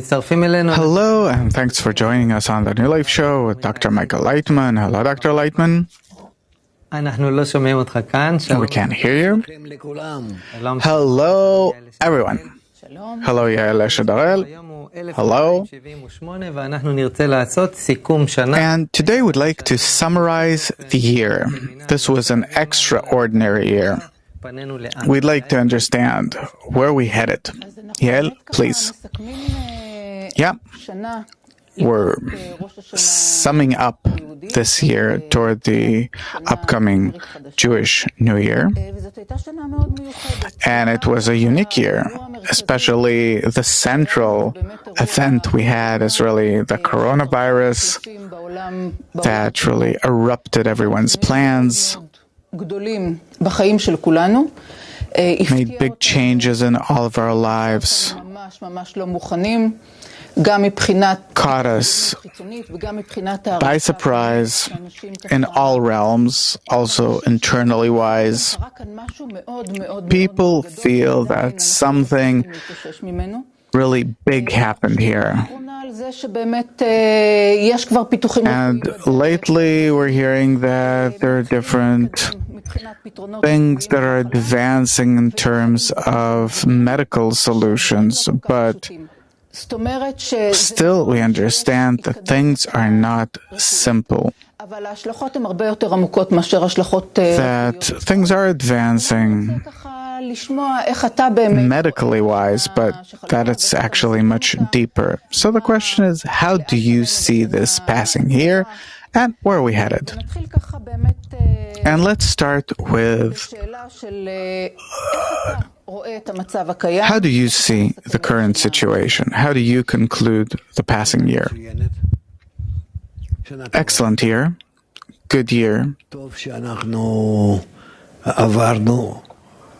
Hello, and thanks for joining us on the New Life Show with Dr. Michael Laitman. Hello, Dr. Laitman. We can't hear you. Hello, everyone. Hello, Yael Eshedarel. Hello. And today we'd like to summarize the year. This was an extraordinary year. We'd like to understand where we headed. Yael, please. Yeah, we're summing up this year toward the upcoming Jewish New Year. And it was a unique year, especially the central event we had is really the coronavirus that really erupted everyone's plans, made big changes in all of our lives, caught us by surprise in all realms, also internally wise. People feel that something really big happened here. And lately we're hearing that there are different things that are advancing in terms of medical solutions, but still we understand that things are not simple, that things are advancing medically wise, but that it's actually much deeper. So the question is, how do you see this passing here, and where are we headed? And let's start with how do you see the current situation? How do you conclude the passing year? Excellent year. Good year.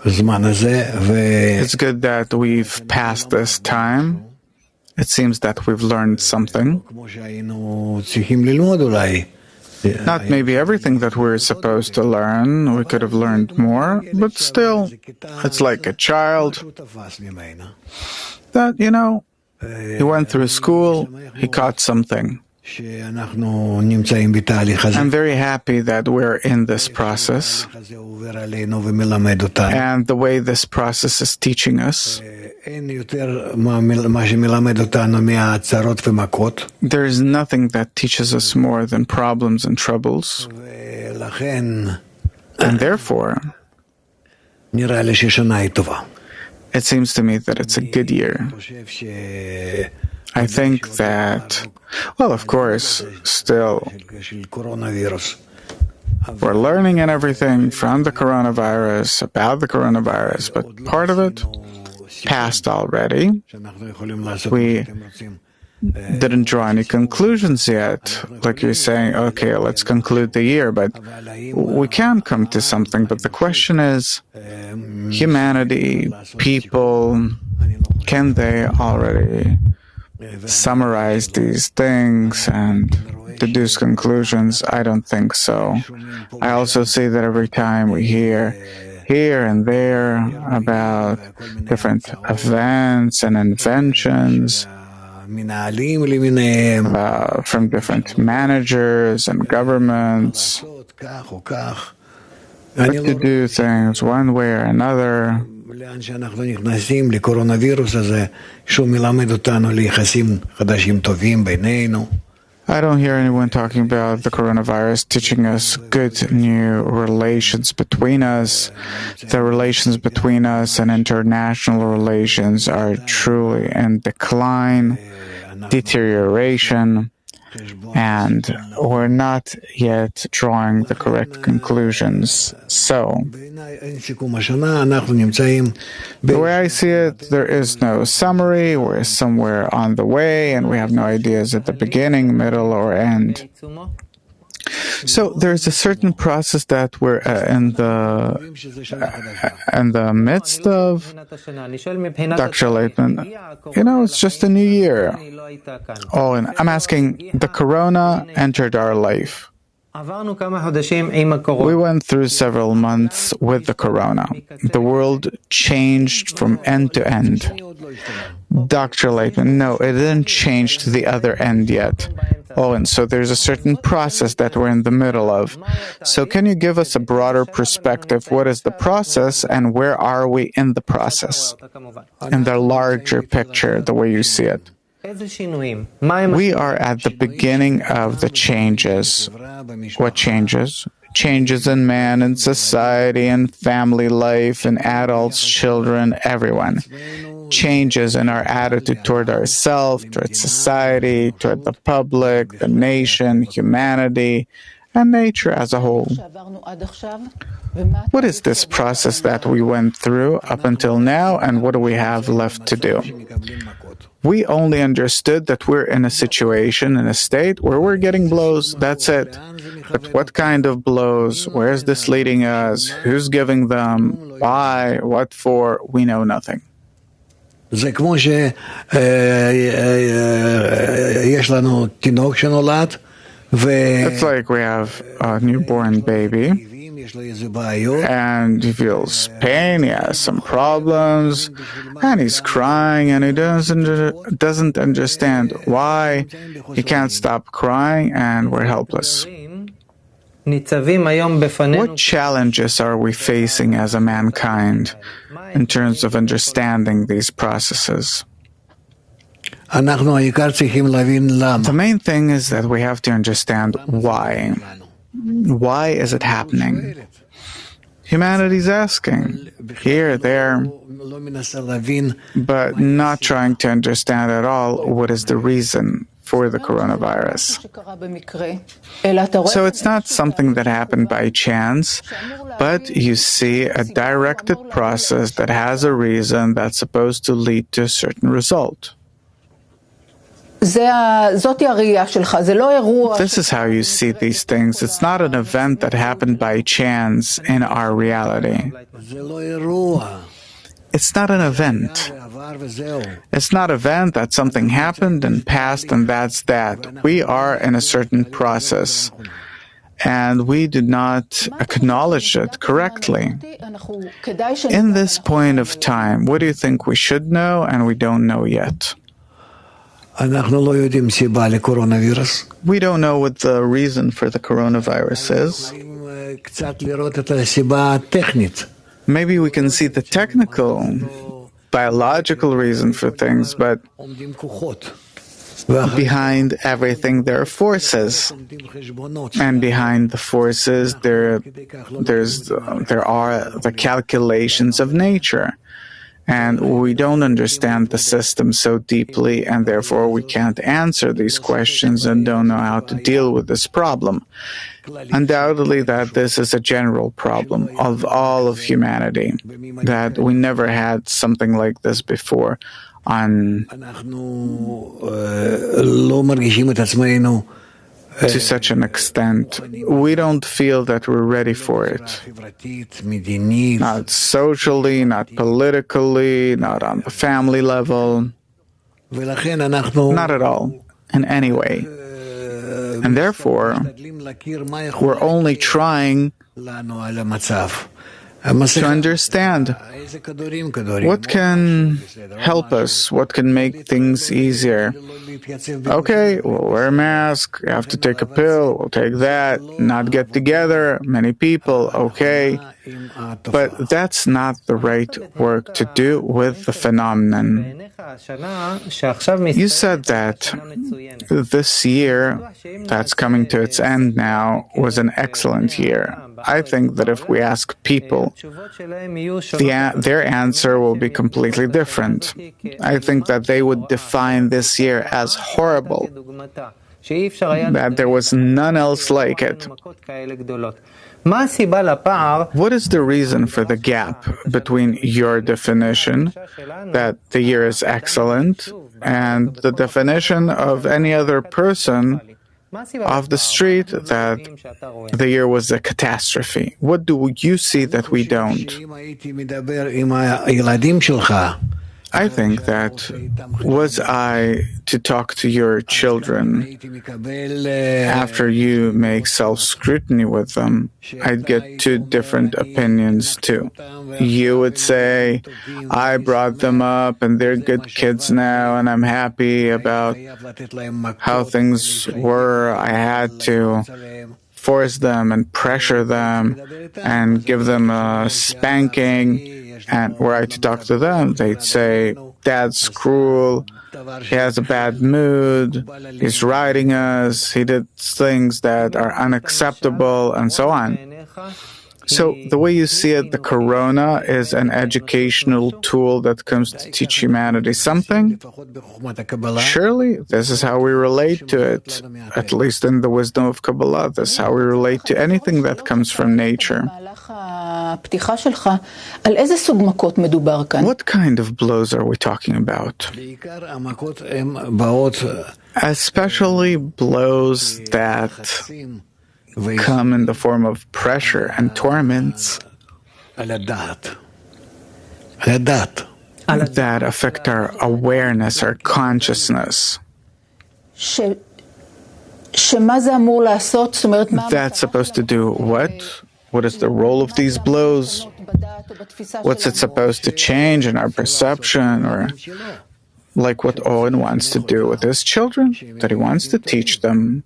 It's good that we've passed this time. It seems that we've learned something. Not maybe everything that we're supposed to learn, we could have learned more, but still, it's like a child that, he went through school, he caught something. I'm very happy that we're in this process, and the way this process is teaching us. There is nothing that teaches us more than problems and troubles, and therefore, it seems to me that it's a good year. I think that, well, of course, still, we're learning and everything from the coronavirus, about the coronavirus, but part of it passed already. We didn't draw any conclusions yet. Like you're saying, okay, let's conclude the year, but we can come to something. But the question is, humanity, people, can they already summarize these things and deduce conclusions? I don't think so. I also see that every time we hear here and there about different events and inventions from different managers and governments to do things one way or another. I don't hear anyone talking about the coronavirus teaching us good new relations between us. The relations between us and international relations are truly in decline, deterioration, and we're not yet drawing the correct conclusions. So, the way I see it, there is no summary. We're somewhere on the way, and we have no ideas at the beginning, middle, or end. So there's a certain process that we're in the midst of. Dr. Laitman, it's just a new year. Oh, and I'm asking, the corona entered our life. We went through several months with the corona. The world changed from end to end. Dr. Laitman, no, it didn't change to the other end yet. Oh, and so there's a certain process that we're in the middle of. So can you give us a broader perspective? What is the process and where are we in the process? In the larger picture, the way you see it. We are at the beginning of the changes. What changes? Changes in man, in society, in family life, in adults, children, everyone. Changes in our attitude toward ourselves, toward society, toward the public, the nation, humanity, and nature as a whole. What is this process that we went through up until now, and what do we have left to do? We only understood that we're in a situation, in a state where we're getting blows, that's it. But what kind of blows? Where is this leading us? Who's giving them? Why? What for? We know nothing. It's like we have a newborn baby, and he feels pain, he has some problems, and he's crying, and he doesn't understand why. He can't stop crying, and we're helpless. What challenges are we facing as a mankind in terms of understanding these processes? The main thing is that we have to understand why. Why is it happening? Humanity's asking, here, there, but not trying to understand at all what is the reason for the coronavirus. So it's not something that happened by chance, but you see a directed process that has a reason that's supposed to lead to a certain result. This is how you see these things. It's not an event that happened by chance in our reality. It's not an event. It's not an event that something happened and passed and that's that. We are in a certain process and we do not acknowledge it correctly. In this point of time, what do you think we should know and we don't know yet? We don't know what the reason for the coronavirus is. Maybe we can see the technical, biological reason for things, but behind everything there are forces. And behind the forces there are the calculations of nature. And we don't understand the system so deeply, and therefore we can't answer these questions and don't know how to deal with this problem. Undoubtedly that this is a general problem of all of humanity, that we never had something like this before to such an extent. We don't feel that we're ready for it. Not socially, not politically, not on the family level. Not at all, in any way. And therefore, we're only trying to understand what can help us, what can make things easier. Okay, we'll wear a mask, you have to take a pill, we'll take that, not get together, many people, okay. But that's not the right work to do with the phenomenon. You said that this year, that's coming to its end now, was an excellent year. I think that if we ask people, their answer will be completely different. I think that they would define this year as horrible, that there was none else like it. What is the reason for the gap between your definition, that the year is excellent, and the definition of any other person off the street that the year was a catastrophe? What do you see that we don't? I think that was I to talk to your children after you make self-scrutiny with them, I'd get two different opinions too. You would say, I brought them up and they're good kids now and I'm happy about how things were. I had to force them and pressure them and give them a spanking. And were I to talk to them, they'd say, Dad's cruel, he has a bad mood, he's riding us, he did things that are unacceptable, and so on. So the way you see it, the corona is an educational tool that comes to teach humanity something. Surely this is how we relate to it, at least in the wisdom of Kabbalah. This is how we relate to anything that comes from nature. What kind of blows are we talking about? Especially blows that come in the form of pressure and torments that affect our awareness, our consciousness. That's supposed to do what? What is the role of these blows? What's it supposed to change in our perception? Or like what Owen wants to do with his children, that he wants to teach them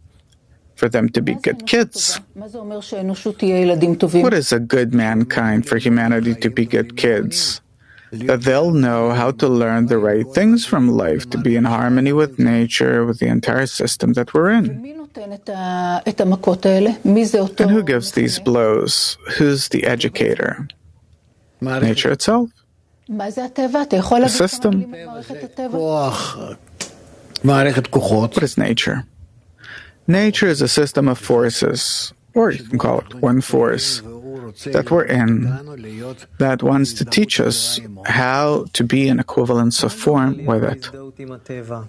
for them to be good kids. What is a good mankind for humanity to be good kids? That they'll know how to learn the right things from life, to be in harmony with nature, with the entire system that we're in. And who gives these blows? Who's the educator? Nature itself. The system. What is nature? Nature is a system of forces, or you can call it one force, that we're in, that wants to teach us how to be in equivalence of form with it.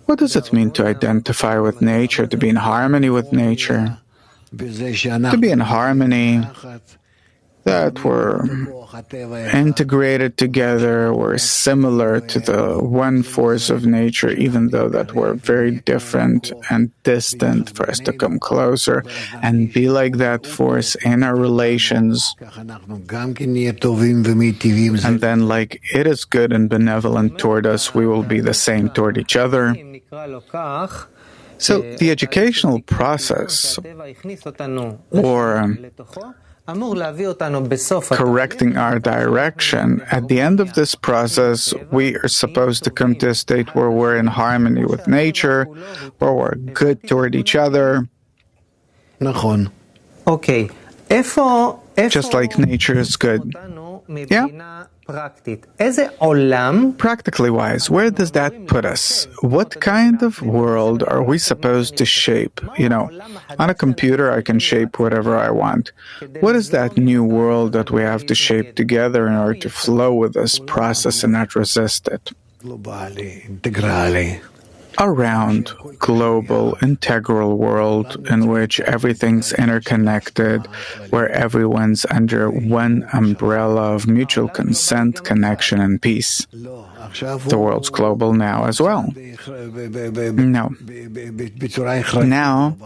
What does it mean to identify with nature, to be in harmony with nature? To be in harmony, that we're integrated together, we're similar to the one force of nature, even though that we're very different and distant, for us to come closer and be like that force in our relations. And then like it is good and benevolent toward us, we will be the same toward each other. So the educational process, or correcting our direction, at the end of this process, we are supposed to come to a state where we're in harmony with nature, where we're good toward each other. Okay. Just like nature is good. Yeah? Practically wise, where does that put us? What kind of world are we supposed to shape? You know, on a computer I can shape whatever I want. What is that new world that we have to shape together in order to flow with this process and not resist it? A round, global, integral world in which everything's interconnected, where everyone's under one umbrella of mutual consent, connection, and peace. The world's global now as well. No. Now,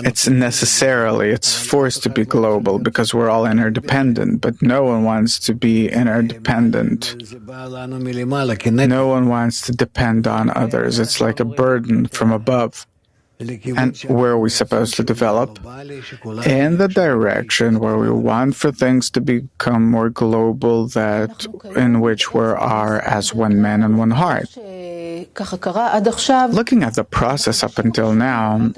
it's forced to be global because we're all interdependent, but no one wants to be interdependent. No one wants to depend on others. It's like a burden from above. And where are we supposed to develop? In the direction where we want for things to become more global, that in which we are as one man and one heart. Looking at the process up until now, in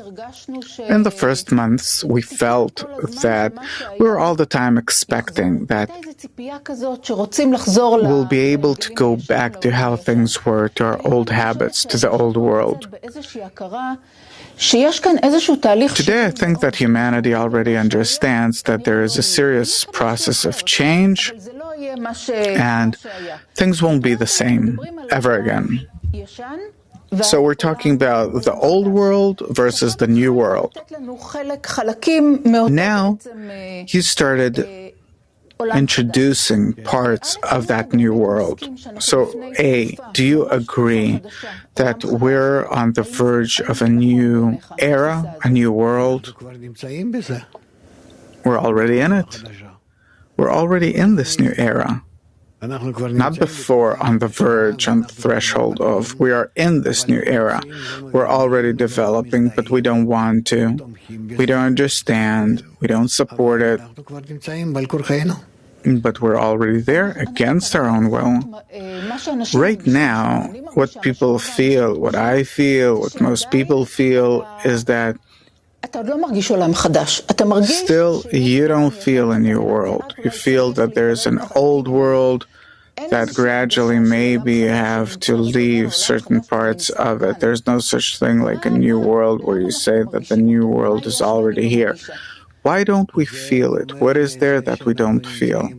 the first months, we felt that we were all the time expecting that we'll be able to go back to how things were, to our old habits, to the old world. Today, I think that humanity already understands that there is a serious process of change, and things won't be the same ever again. So we're talking about the old world versus the new world. Now, you started introducing parts of that new world. So, A, do you agree that we're on the verge of a new era, a new world? We're already in it. We're already in this new era. Not before, on the verge, on the threshold of. We are in this new era. We're already developing, but we don't want to. We don't understand. We don't support it. But we're already there against our own will. Right now, what people feel, what I feel, what most people feel is that still, you don't feel a new world. You feel that there's an old world that gradually maybe you have to leave certain parts of it. There's no such thing like a new world where you say that the new world is already here. Why don't we feel it? What is there that we don't feel?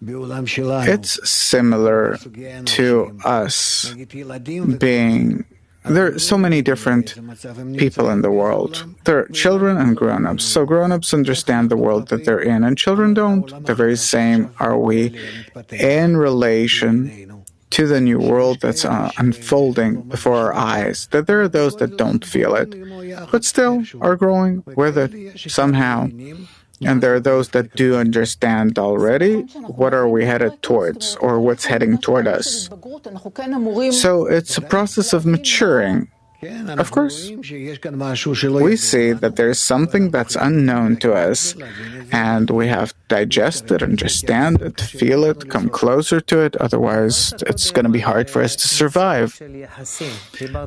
It's similar to us being... There are so many different people in the world. There are children and grown-ups. So grown-ups understand the world that they're in, and children don't. The very same are we in relation to the new world that's unfolding before our eyes. That there are those that don't feel it, but still are growing with it somehow. And there are those that do understand already what are we headed towards or what's heading toward us. So it's a process of maturing. Of course, we see that there's something that's unknown to us, and we have to digest it, understand it, feel it, come closer to it, otherwise it's going to be hard for us to survive.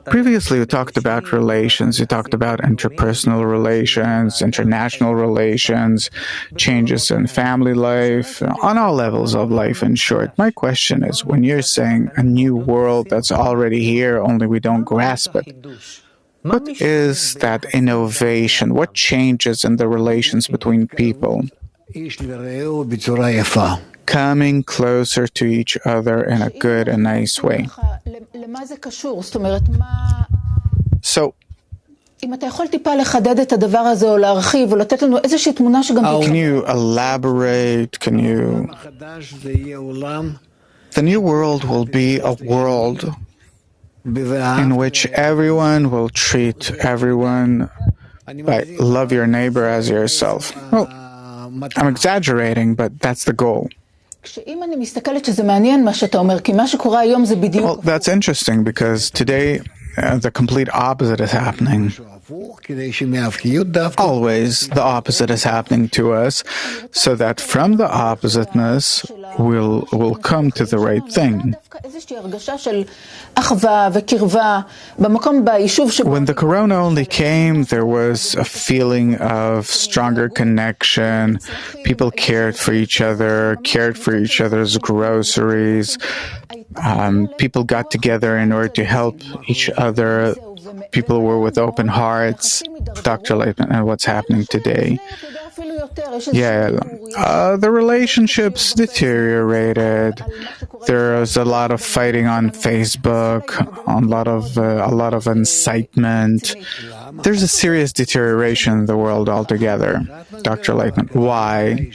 Previously, we talked about relations, we talked about interpersonal relations, international relations, changes in family life, on all levels of life, in short. My question is, when you're saying a new world that's already here, only we don't grasp it, what is that innovation? What changes in the relations between people? Coming closer to each other in a good and nice way. So, can you elaborate? The new world will be a world in which everyone will treat everyone like love your neighbor as yourself. Well, I'm exaggerating, but that's the goal. Well, that's interesting because today the complete opposite is happening. Always the opposite is happening to us, so that from the oppositeness we'll come to the right thing. When the corona only came, there was a feeling of stronger connection. People cared for each other's groceries. People got together in order to help each other. People were with open hearts. Dr. Laitman, and what's happening today? The relationships deteriorated. There was a lot of fighting on Facebook, a lot of incitement. There's a serious deterioration in the world altogether. Dr. Laitman, why?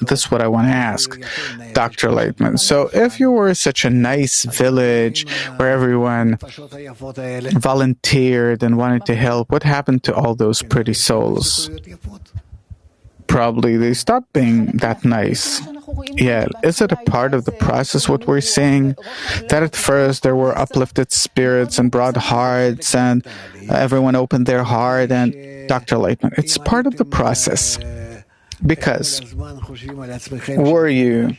That's what I want to ask. Dr. Laitman, so if you were such a nice village where everyone volunteered and wanted to help, what happened to all those pretty souls? Probably they stopped being that nice. Is it a part of the process what we're seeing? That at first there were uplifted spirits and broad hearts and everyone opened their heart, and Dr. Laitman, it's part of the process. Because were you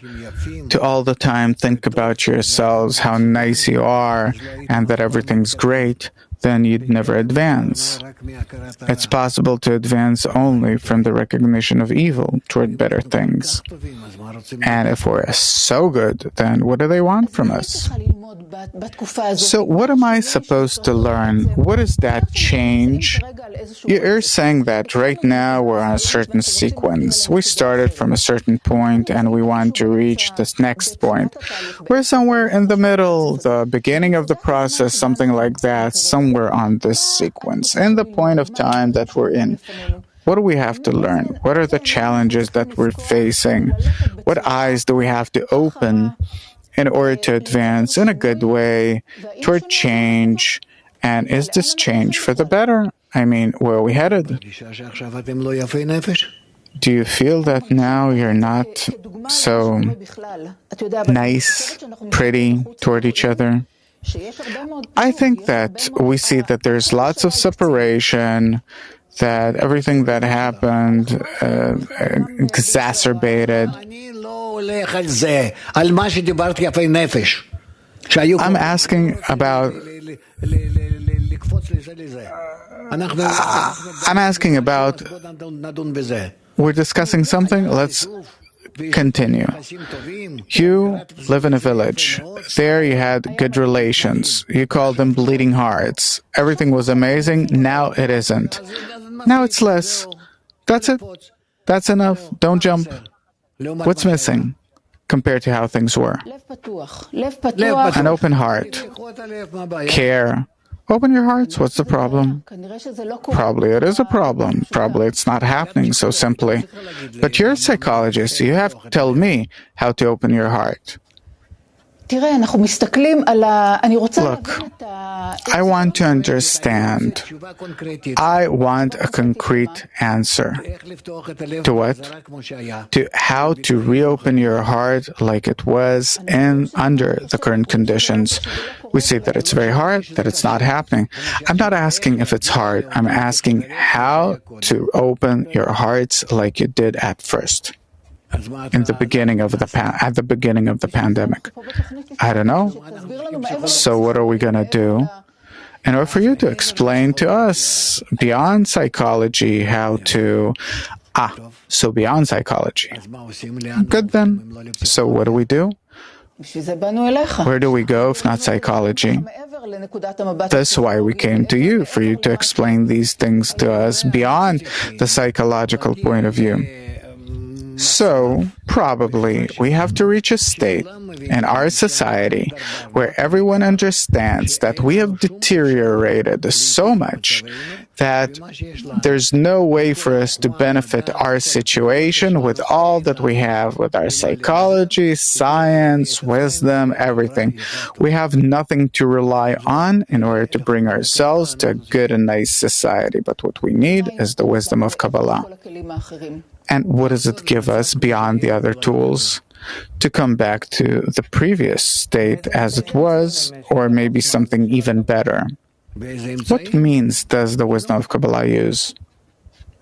to all the time think about yourselves, how nice you are, and that everything's great, then you'd never advance. It's possible to advance only from the recognition of evil toward better things. And if we're so good, then what do they want from us? So what am I supposed to learn? What is that change? You're saying that right now we're on a certain sequence. We started from a certain point and we want to reach this next point. We're somewhere in the middle, the beginning of the process, something like that, somewhere on this sequence, in the point of time that we're in. What do we have to learn? What are the challenges that we're facing? What eyes do we have to open in order to advance in a good way toward change? And is this change for the better? I mean, where are we headed? Do you feel that now you're not so nice, pretty toward each other? I think that we see that there's lots of separation, that everything that happened exacerbated. I'm asking about we're discussing something. Let's continue. You live in a village. There you had good relations. You called them bleeding hearts. Everything was amazing. Now it isn't. Now it's less. That's it. That's enough. Don't jump. What's missing compared to how things were? An open heart. Care. Open your hearts. What's the problem? Probably it is a problem. Probably it's not happening so simply. But you're a psychologist. You have to tell me how to open your heart. Look, I want to understand. I want a concrete answer. To what? To how to reopen your heart like it was under the current conditions. We see that it's very hard, that it's not happening. I'm not asking if it's hard. I'm asking how to open your hearts like you did at first. In the beginning of at the beginning of the pandemic. I don't know. So what are we going to do? In order for you to explain to us beyond psychology how to... so beyond psychology. Good then. So what do we do? Where do we go if not psychology? That's why we came to you, for you to explain these things to us beyond the psychological point of view. So, probably, we have to reach a state in our society where everyone understands that we have deteriorated so much that there's no way for us to benefit our situation with all that we have, with our psychology, science, wisdom, everything. We have nothing to rely on in order to bring ourselves to a good and nice society. But what we need is the wisdom of Kabbalah. And what does it give us beyond the other tools? To come back to the previous state as it was, or maybe something even better. What means does the wisdom of Kabbalah use?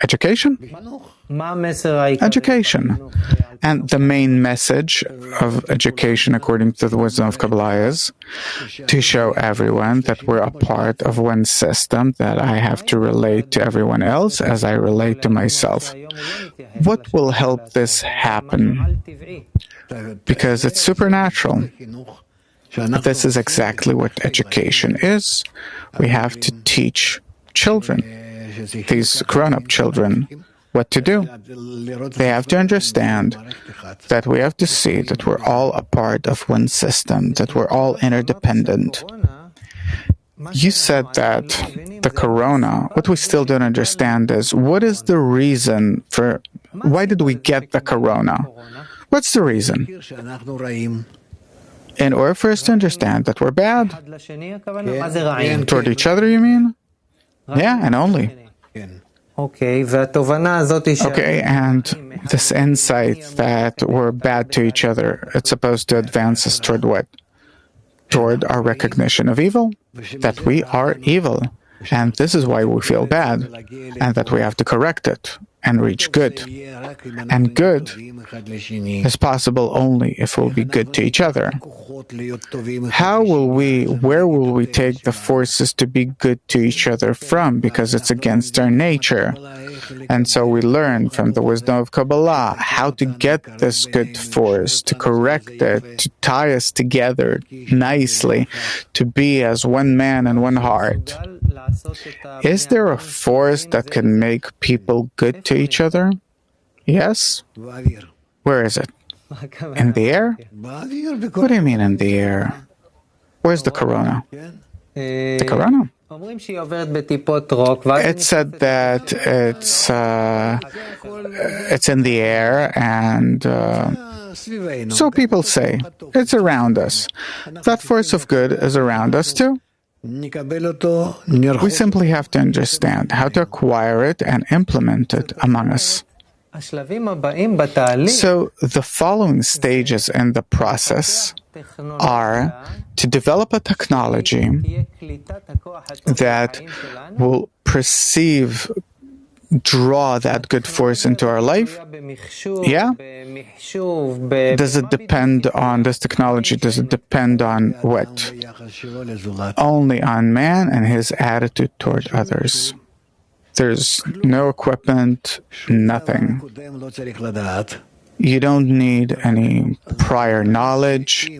Education? Education. And the main message of education, according to the wisdom of Kabbalah, is to show everyone that we're a part of one system, that I have to relate to everyone else as I relate to myself. What will help this happen? Because it's supernatural. This is exactly what education is. We have to teach children, these grown-up children, what to do. They have to understand that we have to see that we're all a part of one system, that we're all interdependent. You said that the corona, what we still don't understand is, what is the reason for, why did we get the corona? What's the reason? In order for us to understand that we're bad. Toward each other, you mean? Yeah, and only. Okay, and this insight that we're bad to each other, it's supposed to advance us toward what? Toward our recognition of evil, that we are evil, and this is why we feel bad, and that we have to correct it and reach good. And good is possible only if we'll be good to each other. Where will we take the forces to be good to each other from? Because it's against our nature. And so we learn from the wisdom of Kabbalah how to get this good force, to correct it, to tie us together nicely, to be as one man and one heart. Is there a force that can make people good to each other? Yes? Where is it? In the air? What do you mean in the air? Where's the corona? The corona? It said that it's in the air, and So people say, it's around us. That force of good is around us too. We simply have to understand how to acquire it and implement it among us. So the following stages in the process are to develop a technology that will draw that good force into our life. Yeah? Does it depend on this technology? Does it depend on what? Only on man and his attitude toward others. There's no equipment, nothing. You don't need any prior knowledge,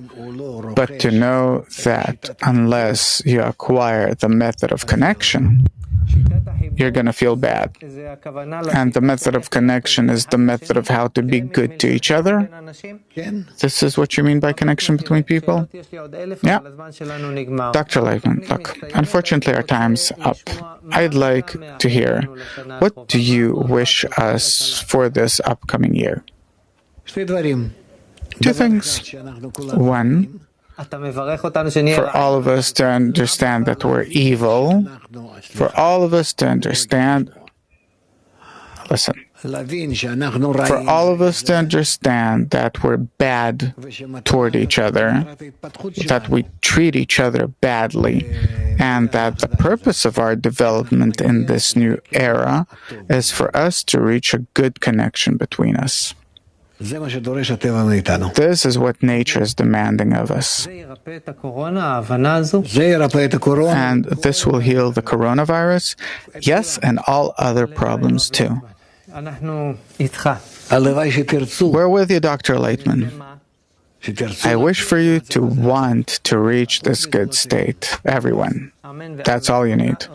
but to know that unless you acquire the method of connection, you're going to feel bad. And the method of connection is the method of how to be good to each other. This is what you mean by connection between people? Yeah. Dr. Laitman, look, unfortunately our time's up. I'd like to hear, what do you wish us for this upcoming year? Two things. One, for all of us to understand that we're evil, for all of us to understand, listen, for all of us to understand that we're bad toward each other, that we treat each other badly, and that the purpose of our development in this new era is for us to reach a good connection between us. This is what nature is demanding of us. And this will heal the coronavirus, yes, and all other problems too. We're with you, Dr. Laitman. I wish for you to want to reach this good state, everyone. That's all you need.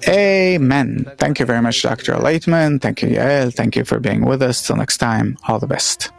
Amen. Thank you very much, Dr. Laitman. Thank you, Yael. Thank you for being with us. Till next time, all the best.